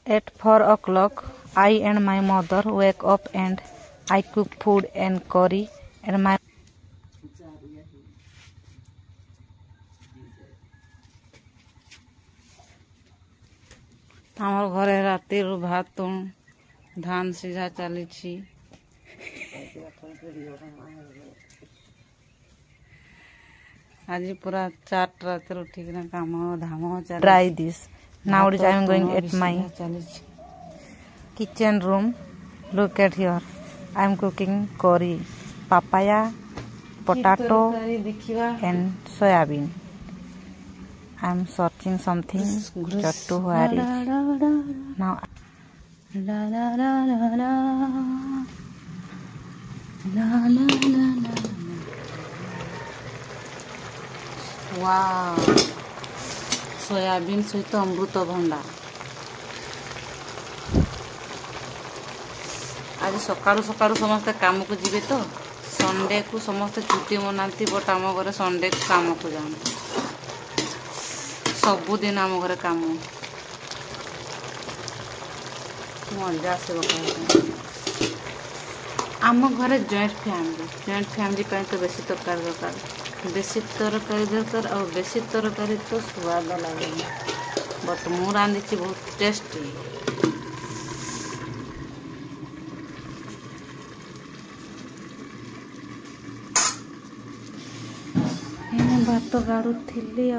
At 4 o'clock, I and my mother wake up and I cook food and curry and my आमर घरे राति भात धान सीझा चली आज पूरा 4 रात उठिक काम धाम try this. Nowadays I am going at my kitchen room. Look at here. I am cooking curry, papaya, potato and soybean. I am searching something just to wear it. Now la la la la la la la la la. Wow. Soybean सहित अमृतभंडा आज सकाळु सकाळु समस्त काम को जीवे तो Sunday को समस्त छुट्टी मनाती बट आम घर संडे को काम को जाते सबुदिन आम घर काम मजा आस आम घर जॉइंट फैमिली तो बेसी तरकारी दरकार बेसी तरकारी दरकार और बेसी तरकारी तो स्वाद लगे बट मु रांधी बहुत टेस्टी भात गाड़ुली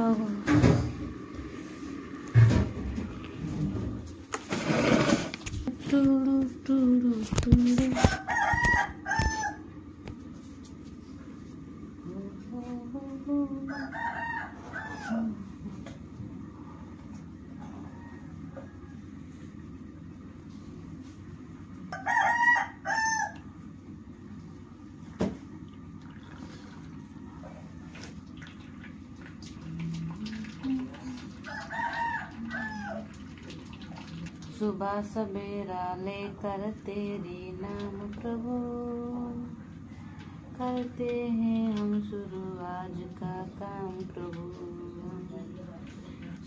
सुबह सवेरा लेकर तेरी नाम प्रभु करते हैं हम शुरू आज का काम प्रभु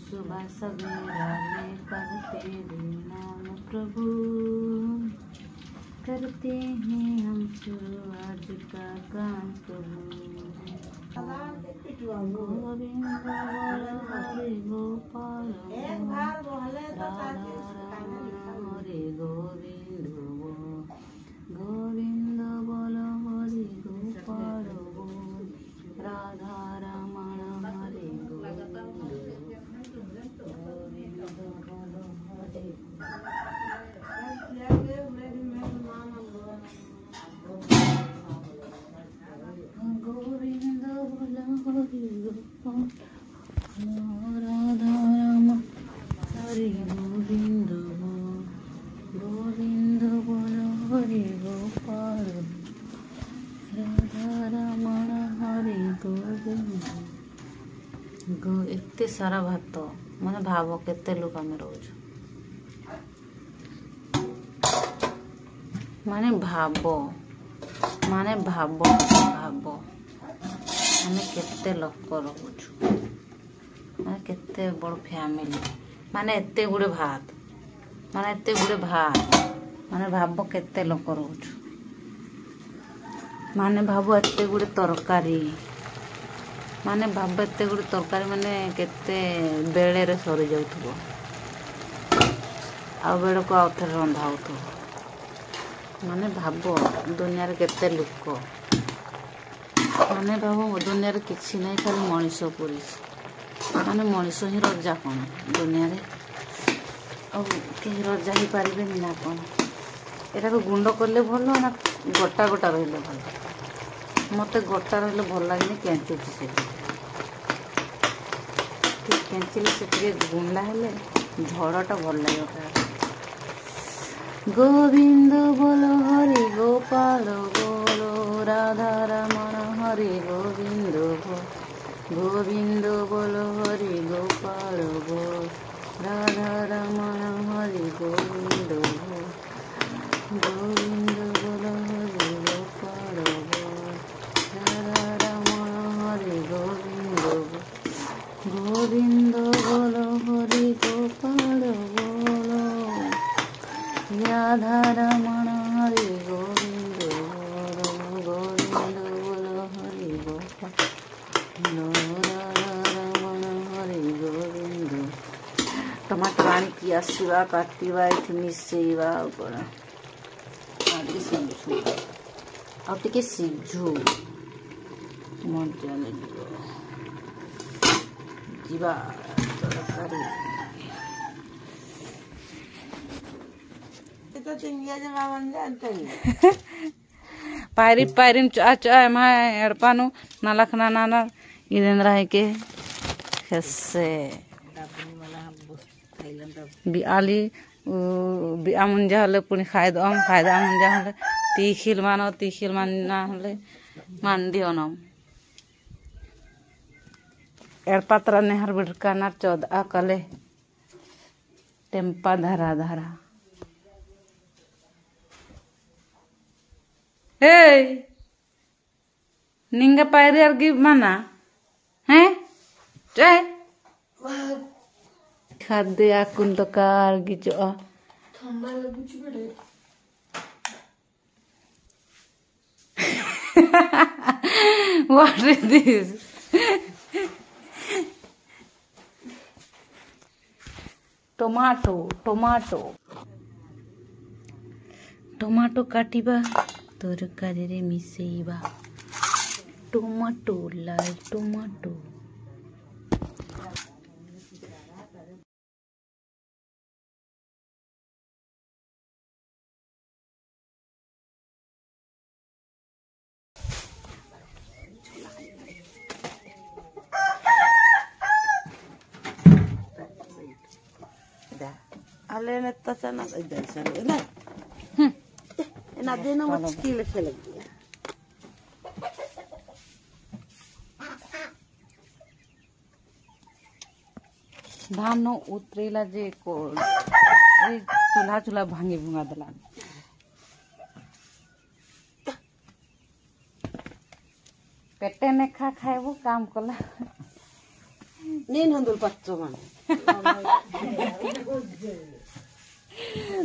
सुबह सवेरा लेकर तेरी नाम प्रभु करते हैं हम शुरू आज का काम प्रभु गोविंद हरि गोपाल हरे गोविंद गोविंद बोल हरि गोपाल राधा रमण हरे गोविंद बोल हरि गोविंद बोल हरि गोपाल राधा रमण हरे गोविंद गोविंद बोल हरि गोपाल राधा रमण हरि गोविंद एते सारा भात मैंने भाव केते लोक आम रोज माने भाव आम केते लोक रोचु माने केते बड़ फैमिली माने एते गुड़े भात माने एते गुड़े भात माने भाव केते लोक रोचु माने भाव एते गुड़े तरकारी माने भाव एते गुड़े तरकारी माने केते बेले रे सरी जाउथबो आ बेले को आउ थे रंधा होथबो माने भाव दुनिया रे केते लोक माने भाव दुनिया रे किछि नै खाली मनीष पुरी माने मनीष ही रजा कौन दुनिया रे कहीं रजा ही पारे ना कौन एटा को गुंड कले भल ना गोटा गोटा रही भल मत गोटा रही भल लगे केचुची से केचिले से गुंडा हेले झड़टा भल लगे गोविंद बोल हरि गोपाल बोलो राधा रमण हरि गोविंद गोविंद बोल हरि गोपाल बोल राधा रमण हरि गोविंद गोविंद बोल हरि गोपाल बोल राधा रमण हरि गोविंद गोविंद बोल हरि गोपाल बोल ରାଧାରମଣ ହରି ଗୋବିନ୍ଦ ଗୋବିନ୍ଦ ବୋଲ ହରି ଗୋପାଳ ରାଧାରମଣ ହରି ଗୋବିନ୍ଦ। ଟମାଟର ଆଣିକି ଆସିବା କାଟିବା ଏଠି ମିଶେଇବା ଆଉ କ'ଣ ଆଉ ଟିକେ ସିଝୁ ମଜା ଲାଗିବ ଯିବା ତରକାରୀ। पायरी चा एड़पानु नलखना नाना इधन रह के खसे आली आमुंजा हले पुनी खायदा आमुंजा हले तीखिल माना हले मांडी ओनम एड़पात्रा नेहर बिड़काना चौदह कले टेम्पा धरा धरा Hey, ninga pairi argi mana? Heh, cai? Khade akun to kar gijo. Thamba lagu chubede. What is this? Tomato katiba. ତରକାରୀରେ ମିଶେଇବା ଟମାଟୋ ଲାଲ ଟମାଟୋ Alena tasana na देना मुश्किल से लग गया। धान उतरेला जे को चूल्हा भांगी भुंगा दला पेटे ने खाए वो काम कला नीन हंदुल पच्चो मन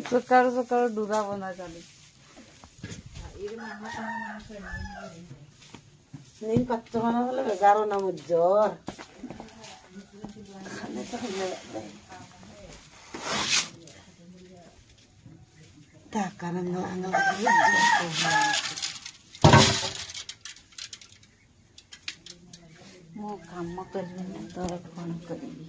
सुकर डूरा बना चली नीन पच्चो मन बोले गारो ना मुझोर ताकरंग अंगल मो काम करबे तोर फोन करबी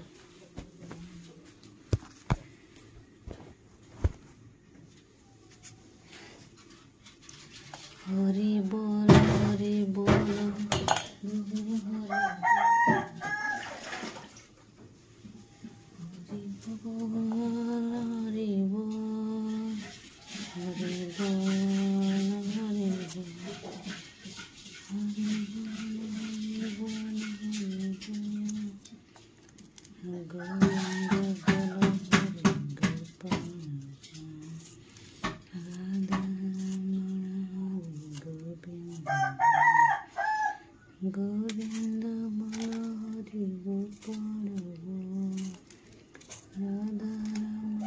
हरि बोल हरि बोल गोविंद बोल हरि गोपाल राधारमण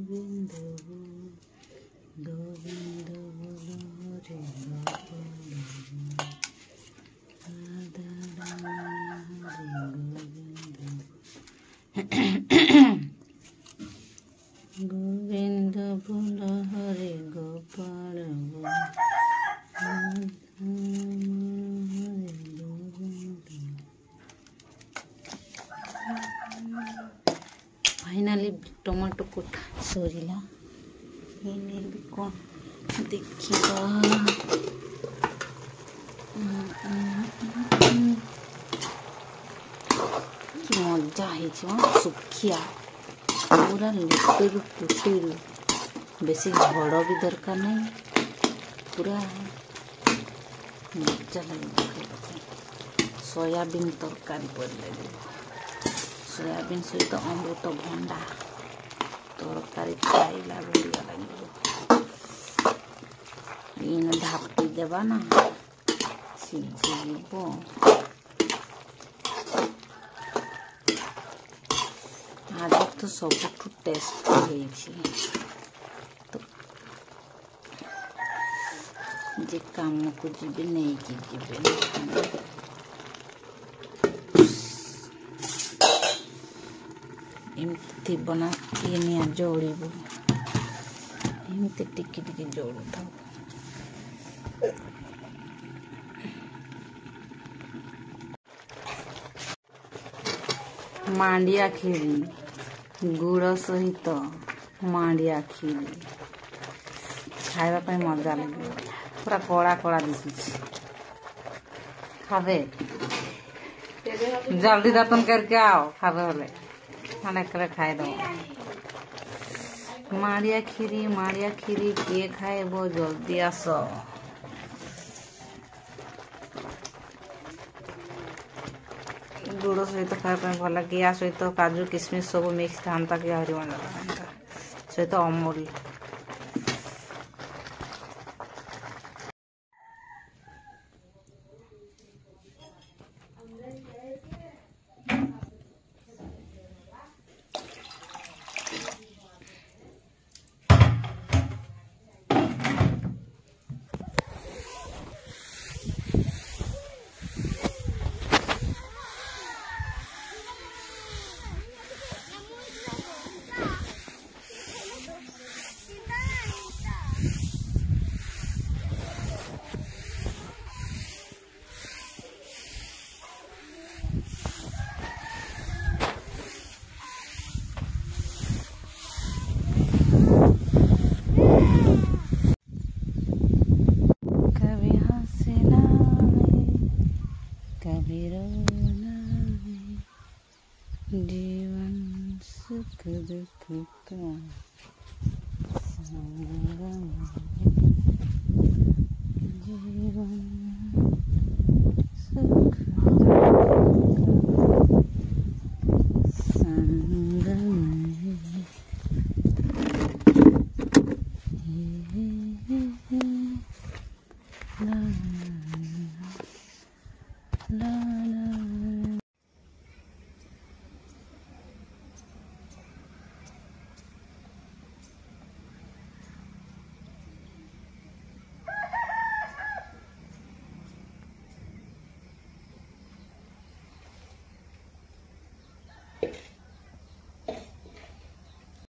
गोविंद गोविंद बोल हरि गोपाल गोविंद बोल हरि गोपाल फाइनाली टमाटो को सरीला भी कौन देखिबा कि मजा है सुखिया पूरा लिटेरु पुटेरु बेसी झड़ भी दरकार नहीं पूरा मजा लगे सोयाबीन तरकारी पड़ लगे सोयाबीन सहित अमृत भंडा तरकारी खाइला बढ़िया लगे इन ढापी देवा ना सीझीब आज तो सब टेस्ट जे काम को जीवे नहीं कि जीवे एमती बना ये निया जोड़िबो एमती टिकी टिकी जोड़ू था मांडिया खीरी गुड़ सहित मांडिया खीरी खाइबा ପାଇଁ मजा लगे पूरा कड़ा कड़ा दिखी खावे जल्दी दातन करके आओ खावे बोले खाने करे खाए दो मांडिया खीरी किए खाइबो जल्दी आस गुड़ सहित खाइबा भल लगे या सहित काजू किशमिश सब मिक्स था कि आहरी मजा लगता सहित अमूल कभी रोना जीवन सुख दुख का संगम जीवन सुख